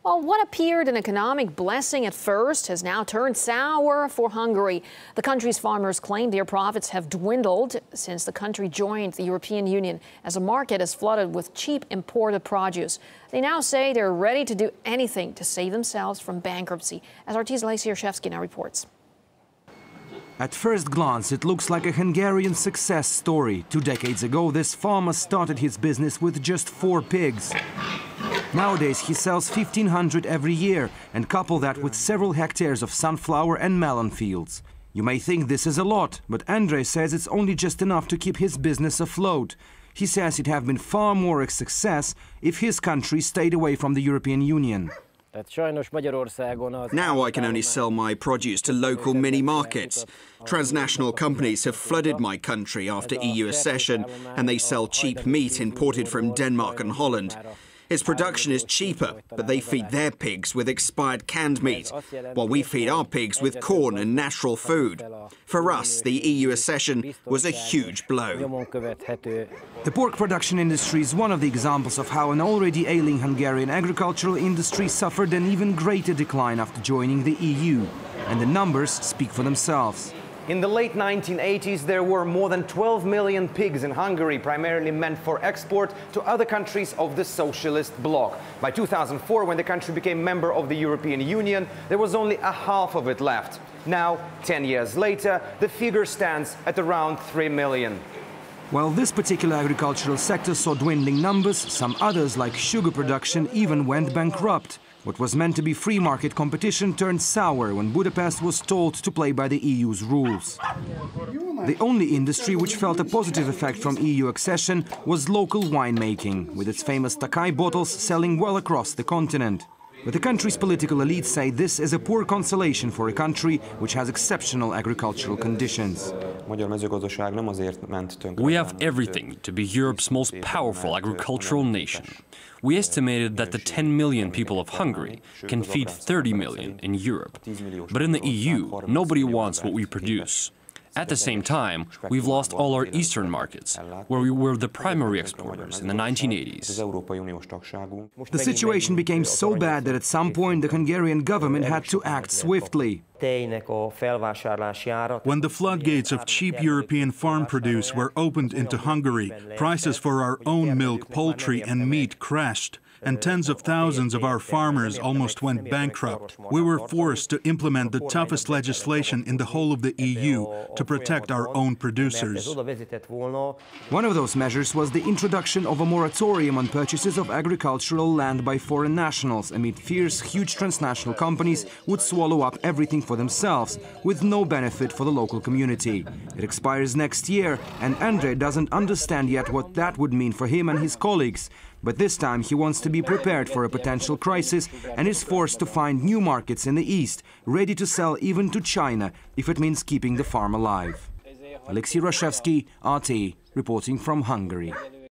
Well, what appeared an economic blessing at first has now turned sour for Hungary. The country's farmers claim their profits have dwindled since the country joined the European Union, as a market is flooded with cheap imported produce. They now say they're ready to do anything to save themselves from bankruptcy, as RT's Alexey Yaroshevsky now reports. At first glance, it looks like a Hungarian success story. 2 decades ago, this farmer started his business with just 4 pigs. Nowadays, he sells 1,500 every year, and couple that with several hectares of sunflower and melon fields. You may think this is a lot, but Andrei says it's only just enough to keep his business afloat. He says it'd have been far more a success if his country stayed away from the European Union. Now I can only sell my produce to local mini-markets. Transnational companies have flooded my country after EU accession, and they sell cheap meat imported from Denmark and Holland. Its production is cheaper, but they feed their pigs with expired canned meat, while we feed our pigs with corn and natural food. For us, the EU accession was a huge blow. The pork production industry is one of the examples of how an already ailing Hungarian agricultural industry suffered an even greater decline after joining the EU. And the numbers speak for themselves. In the late 1980s, there were more than 12 million pigs in Hungary, primarily meant for export to other countries of the socialist bloc. By 2004, when the country became member of the European Union, there was only a half of it left. Now, 10 years later, the figure stands at around 3 million. While this particular agricultural sector saw dwindling numbers, some others, like sugar production, even went bankrupt. What was meant to be free market competition turned sour when Budapest was told to play by the EU's rules. The only industry which felt a positive effect from EU accession was local winemaking, with its famous Takai bottles selling well across the continent. But the country's political elites say this is a poor consolation for a country which has exceptional agricultural conditions. We have everything to be Europe's most powerful agricultural nation. We estimated that the 10 million people of Hungary can feed 30 million in Europe. But in the EU, nobody wants what we produce. At the same time, we've lost all our eastern markets, where we were the primary exporters in the 1980s. The situation became so bad that at some point the Hungarian government had to act swiftly. When the floodgates of cheap European farm produce were opened into Hungary, prices for our own milk, poultry and meat crashed, and tens of thousands of our farmers almost went bankrupt. We were forced to implement the toughest legislation in the whole of the EU to protect our own producers. One of those measures was the introduction of a moratorium on purchases of agricultural land by foreign nationals, amid fears huge transnational companies would swallow up everything for themselves, with no benefit for the local community. It expires next year, and Andrei doesn't understand yet what that would mean for him and his colleagues. But this time he wants to be prepared for a potential crisis and is forced to find new markets in the East, ready to sell even to China if it means keeping the farm alive. Alexey Yaroshevsky, RT, reporting from Hungary.